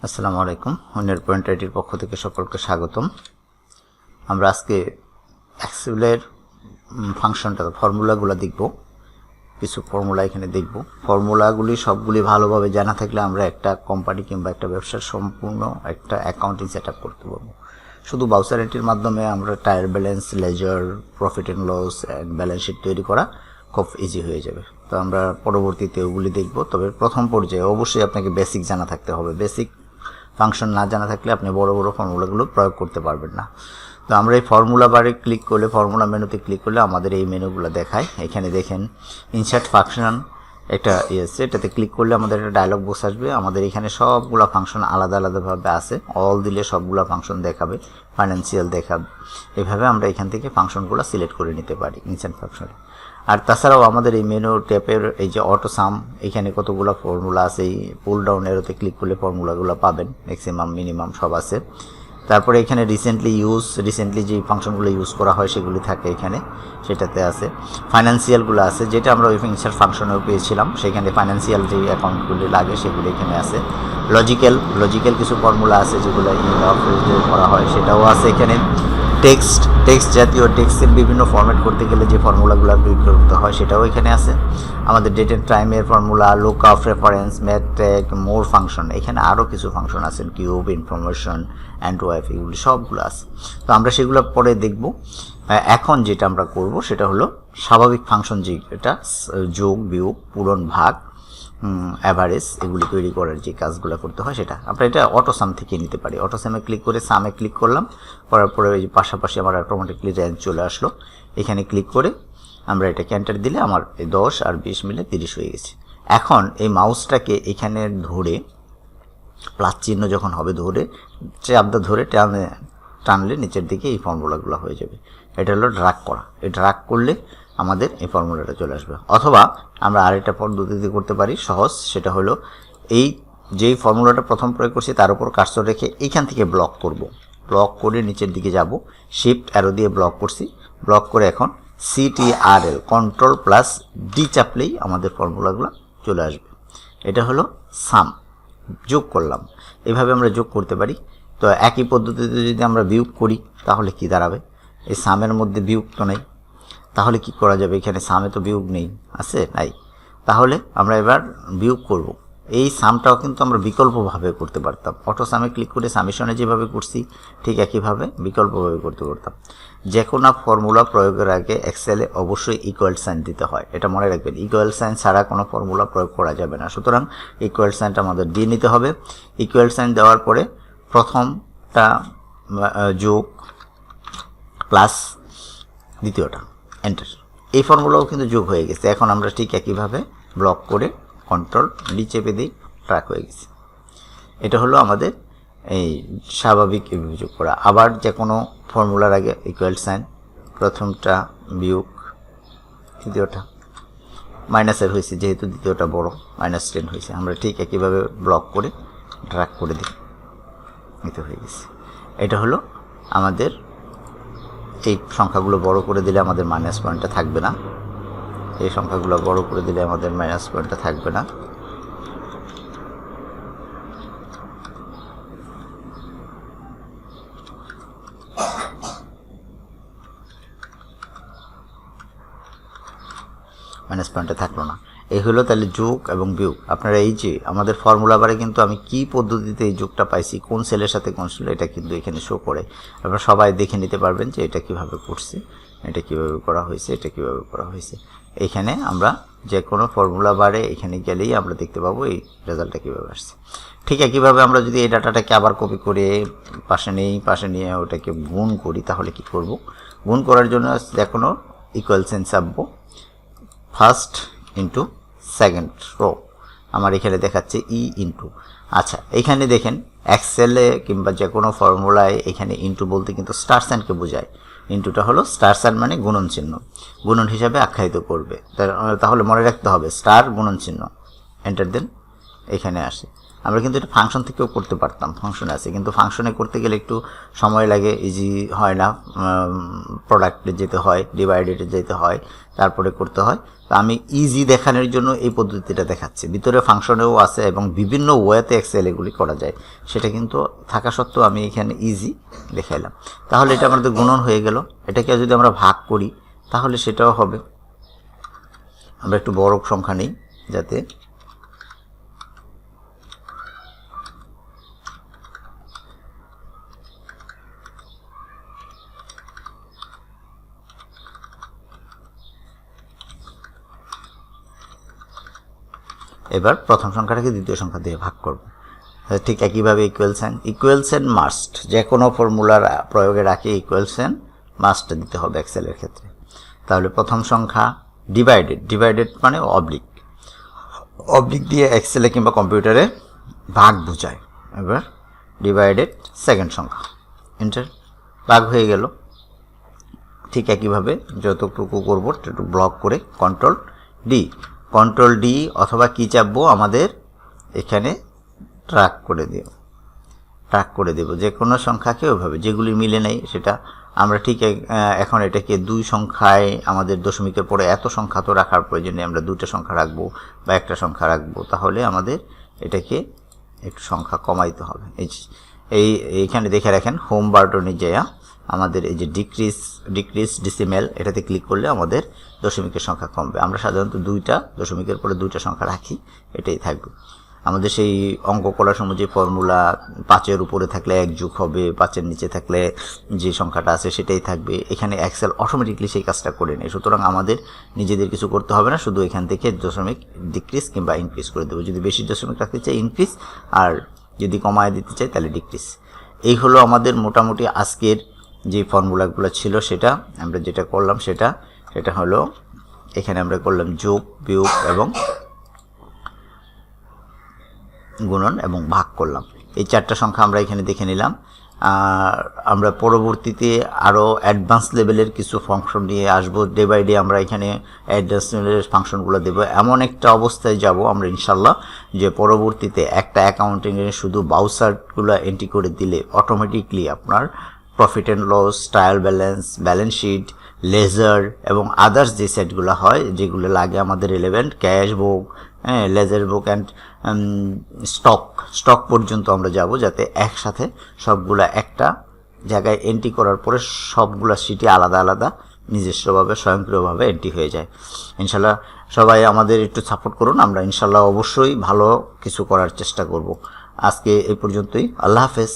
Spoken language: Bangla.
আসসালামু আলাইকুম। অনির পয়েন্ট আইটির পক্ষ থেকে সকলকে স্বাগতম। আমরা আজকে এক্সেলের ফাংশনটা ফর্মুলাগুলো দেখব। কিছু ফর্মুলা এখানে দেখব। ফর্মুলাগুলি সবগুলি ভালোভাবে জানা থাকলে আমরা একটা কোম্পানি কিংবা একটা ব্যবসার সম্পূর্ণ একটা অ্যাকাউন্টিং সেট আপ করতে পারবো। শুধু বাউচার এন্ট্রির মাধ্যমে আমরা trial balance, ledger, profit and loss and balance sheet তৈরি করা খুব ইজি হয়ে যাবে। তো আমরা পরবর্তীতে ওগুলি দেখব। তবে প্রথম পর্যায়ে অবশ্যই আপনাকে বেসিক জানা থাকতে হবে। বেসিক ফাংশন না জানা থাকলে আপনি বড় বড় ফর্মুলাগুলো প্রয়োগ করতে পারবেন না। তো আমরা এই ফর্মুলা বারে ক্লিক করলে, ফর্মুলা মেনুতে ক্লিক করলে আমাদের এই মেনুগুলো দেখায়। এখানে দেখেন ইনসার্ট ফাংশন একটা আছে, এটাতে ক্লিক করলে আমাদের একটা ডায়লগ বক্স আসবে। আমাদের এখানে সবগুলো ফাংশন আলাদা আলাদাভাবে আছে। অল দিলে সবগুলো ফাংশন দেখাবে, ফাইন্যান্সিয়াল দেখাবে। এভাবে আমরা এখান থেকে ফাংশনগুলো সিলেক্ট করে নিতে পারি ইনসার্ট ফাংশনে। আর তাছাড়াও আমাদের এই মেনু ট্যাপের এই যে অটো সাম, এখানে কতগুলো ফর্মুলা আছে, এই পুল ডাউন এরোতে ক্লিক করলে ফর্মুলাগুলো পাবেন, ম্যাক্সিমাম মিনিমাম সব আছে। তারপরে এখানে রিসেন্টলি যে ফাংশনগুলো ইউজ করা হয় সেগুলি থাকে এখানে, সেটাতে আছে। ফাইন্যান্সিয়ালগুলো আছে, যেটা আমরা ওই ইনসার্ট ফাংশনেও পেয়েছিলাম, সেখানে ফাইন্যান্সিয়াল যে অ্যাকাউন্টগুলি লাগে সেগুলো এখানে আছে। লজিক্যাল কিছু ফর্মুলা আছে যেগুলো করা হয়, সেটাও আছে এখানে। টেক্সট জাতীয় টেক্সটের বিভিন্ন ফরম্যাট করতে গেলে যে ফর্মুলাগুলো প্রয়োগ করতে হয় সেটাও এখানে আছে। আমাদের ডেট অ্যান্ড টাইমের formula, look up, reference, math trig, more function, এখানে আরও কিছু ফাংশন আছে, কিউব, ইনফরমেশন, অ্যান্ড ওয়াইফ, এগুলি সবগুলো আছে। তো আমরা সেগুলো পরে দেখব। এখন যেটা আমরা করব সেটা হলো স্বাভাবিক ফাংশন, যেটা যোগ, বিয়োগ, পূরণ, ভাগ, অ্যাভারেজ, এগুলি তৈরি করার যে কাজগুলো করতে হয় সেটা আমরা এটা অটোসাম থেকে নিতে পারি। অটোসামে ক্লিক করে সামে ক্লিক করলাম, করার পরে ওই যে পাশাপাশি আমার অটোমেটিকলি রেঞ্জ চলে আসলো। এখানে ক্লিক করে আমরা এটাকে এন্টার দিলে আমার এই 10 আর 20 মিলে 30 হয়ে গেছে। এখন এই মাউসটাকে এখানে ধরে, প্লাস চিহ্ন যখন হবে ধরে, চাপটা ধরে টানলে নিচের দিকে এই ফর্মুলাগুলো হয়ে যাবে। এটা হলো ড্রাগ করা। এই ড্রাগ করলে আমাদের এই ফর্মুলাটা চলে আসবে। অথবা আমরা আরেকটা পদ্ধতিতে করতে পারি সহজ, সেটা হলো এই যেই ফর্মুলাটা প্রথম প্রয়োগ করছি তার উপর কার্সর রেখে এইখান থেকে ব্লক করব। ব্লক করে নিচের দিকে যাব, শিফট অ্যারো দিয়ে ব্লক করছি। ব্লক করে এখন CTRL কন্ট্রোল প্লাস ডি চাপলেই আমাদের ফর্মুলাগুলো চলে আসবে। এটা হলো সাম, যোগ করলাম। এভাবে আমরা যোগ করতে পারি। তো একই পদ্ধতিতে যদি আমরা বিয়োগ করি তাহলে কি দাঁড়াবে? এই সামের মধ্যে বিয়োগ তো নেই, তাহলে কি করা যাবে? এখানে সামে তো বিয়োগ নেই, আছে নাই। তাহলে আমরা এবার বিয়োগ করব। এই সামটাও কিন্তু আমরা বিকল্পভাবে করতে পারতাম। অটো সামে ক্লিক করে সামেশনে যেভাবে করছি ঠিক একইভাবে বিকল্পভাবে করতে পারতাম। যে কোনো ফর্মুলা প্রয়োগের আগে এক্সেলে অবশ্যই ইকুয়াল সাইন দিতে হয়, এটা মনে রাখবেন। ইকুয়াল সাইন ছাড়া কোনো ফর্মুলা প্রয়োগ করা যাবে না। সুতরাং ইকুয়াল সাইনটা আমাদের দিয়ে নিতে হবে। ইকুয়াল সাইন দেওয়ার পরে প্রথমটা যোগ প্লাস দ্বিতীয়টা এন্টার, এই ফর্মুলাও কিন্তু যোগ হয়ে গেছে। এখন আমরা ঠিক একইভাবে ব্লক করে কন্ট্রোল ডি চেপে দিই, ট্র্যাক হয়ে গেছে। এটা হলো আমাদের এই স্বাভাবিক যোগ করা। আবার যে কোনো ফর্মুলার আগে ইকুয়াল সাইন, প্রথমটা বিয়োগ, দ্বিতীয়টা মাইনাসের হয়েছে, যেহেতু দ্বিতীয়টা বড়, -10 হয়েছে। আমরা ঠিক একইভাবে ব্লক করে ট্র্যাক করে দিই, এটা হয়ে গেছে। এটা হলো আমাদের এই সংখ্যাগুলো বড় করে দিলে আমাদের মাইনাস পয়েন্টটা থাকবে না। এই সংখ্যাগুলো বড় করে দিলে আমাদের মাইনাস পয়েন্টটা থাকবে না। মাইনাস পয়েন্টটা থাকলো না। এই হলো তাহলে যোগ এবং বিয়োগ। আপনারা এই যে আমাদের ফর্মুলা বারে কিন্তু আমি কি পদ্ধতিতে এই যোগটা পাইছি, কোন সেলের সাথে কোন সেল, এটা কিন্তু এখানে শো করে। আপনারা সবাই দেখে নিতে পারবেন যে এটা কিভাবে করছি, এটা কিভাবে করা হয়েছে, এটা কিভাবে করা হয়েছে। এখানে আমরা যে কোনো ফর্মুলা বারে এখানে গেলেই আমরা দেখতে পাবো এই রেজাল্টটা কীভাবে আসছে। ঠিক একইভাবে আমরা যদি এই ডাটাটাকে আবার কপি করে পাশে নিয়ে ওটাকে গুণ করি, তাহলে কি করব? গুণ করার জন্য যে কোনো ইকুয়াল সাইন চাপবো, ফার্স্ট ইন্টু সেকেন্ড রো, আমার এখানে দেখাচ্ছে ই ইন্টু। আচ্ছা, এখানে দেখেন এক্সেলে কিংবা যে কোনো ফর্মুলায় এখানে ইন্টু বলতে কিন্তু স্টার সাইনকে বোঝায়। ইন্টুটা হলো স্টার সাইন মানে গুণন চিহ্ন, গুণন হিসাবে আখ্যায়িত করবে। তাহলে মনে রাখতে হবে স্টার গুণন চিহ্ন। এন্টার দেন, এখানে আসে। আমরা কিন্তু এটা ফাংশন থেকেও করতে পারতাম, ফাংশনে আছে, কিন্তু ফাংশনে করতে গেলে একটু সময় লাগে, ইজি হয় না, প্রোডাক্টে যেতে হয়, ডিভাইডেডে যেতে হয়, তারপরে করতে হয়। তো আমি ইজি দেখানোর জন্য এই পদ্ধতিটা দেখাচ্ছি। ভিতরে ফাংশনেও আছে এবং বিভিন্ন ওয়েতে এক্সেল এগুলি করা যায়, সেটা কিন্তু থাকা সত্ত্বেও আমি এখানে ইজি দেখাইলাম। তাহলে এটা আমাদের গুণন হয়ে গেল। এটাকে যদি আমরা ভাগ করি তাহলে সেটাও হবে। আমরা একটু বড় সংখ্যা নিই যাতে এবার প্রথম সংখ্যাটাকে দ্বিতীয় সংখ্যা দিয়ে ভাগ করব। ঠিক একইভাবে ইকুয়ালস মাস্ট, যে কোনো ফর্মুলার প্রয়োগের আগে ইকুয়ালস মাস্ট দিতে হবে এক্সেলের ক্ষেত্রে। তাহলে প্রথম সংখ্যা ডিভাইডেড মানে অবলিক দিয়ে এক্সেলে কিংবা কম্পিউটারে ভাগ বোঝায়। এবার ডিভাইডেড সেকেন্ড সংখ্যা, এন্টার, ভাগ হয়ে গেল। ঠিক একইভাবে যতটুকু করবো একটু ব্লক করে কন্ট্রোল ডি অথবা কি চাপবো আমাদের এখানে ট্র্যাক করে দেব যে কোনো সংখ্যাকে ওইভাবে, যেগুলি মিলে নেই সেটা আমরা ঠিক এখন এটাকে দুই সংখ্যায় আমাদের দশমিকের পরে এত সংখ্যা তো রাখার প্রয়োজনে আমরা দুটো সংখ্যা রাখবো বা একটা সংখ্যা রাখবো, তাহলে আমাদের এটাকে একটু সংখ্যা কমাইতে হবে। এইখানে দেখে রাখেন হোম বাটনে যায়া আমাদের এই যে ডিক্রিজ ডিসিমেল এটাতে ক্লিক করলে আমাদের দশমিকের সংখ্যা কমবে। আমরা সাধারণত দুইটা দশমিকের পরে দুইটা সংখ্যা রাখি, এটাই থাকবে। আমাদের সেই অঙ্ক করার সময় যে ফর্মুলা 5-এর উপরে থাকলে 1 যোগ হবে, 5-এর নিচে থাকলে যে সংখ্যাটা আছে সেটাই থাকবে। এখানে এক্সেল অটোমেটিকলি সেই কাজটা করে নেয়, সুতরাং আমাদের নিজেদের কিছু করতে হবে না, শুধু এখান থেকে দশমিক ডিক্রিজ কিংবা ইনক্রিজ করে দেবো। যদি বেশি দশমিক রাখতে চাই ইনক্রিজ, আর যদি কমায় দিতে চাই তাহলে ডিক্রিজ। এই হলো আমাদের মোটামুটি আজকের যে ফর্মুলাগুলো ছিল, সেটা আমরা যেটা করলাম সেটা হলো এখানে আমরা করলাম যোগ, বিয়োগ এবং গুণন এবং ভাগ করলাম। এই চারটা সংখ্যা আমরা এখানে দেখে নিলাম। আমরা পরবর্তীতে আরও অ্যাডভান্স লেভেলের কিছু ফাংশন নিয়ে আসবো। ডে বাই ডে আমরা এখানে অ্যাডভান্স লেভেলের ফাংশনগুলো দেবো। এমন একটা অবস্থায় যাব আমরা ইনশাল্লাহ যে পরবর্তীতে একটা অ্যাকাউন্টিংয়ে শুধু বাউচার্টগুলো এন্ট্রি করে দিলে অটোমেটিকলি আপনার profit and loss, trial balance sheet, ledger এবং আদার্স যে সেটগুলো হয় যেগুলো লাগে আমাদের relevant, cash book, ledger book and stock পর্যন্ত আমরা যাব, যাতে একসাথে সবগুলা একটা জায়গায় এন্ট্রি করার পরে সবগুলা শিটে আলাদা আলাদা নিজস্বভাবে স্বয়ংক্রিয়ভাবে এন্ট্রি হয়ে যায়। ইনশাল্লাহ সবাই আমাদের একটু সাপোর্ট করুন, আমরা ইনশাল্লাহ অবশ্যই ভালো কিছু করার চেষ্টা করব। আজকে এই পর্যন্তই, আল্লাহ হাফেজ।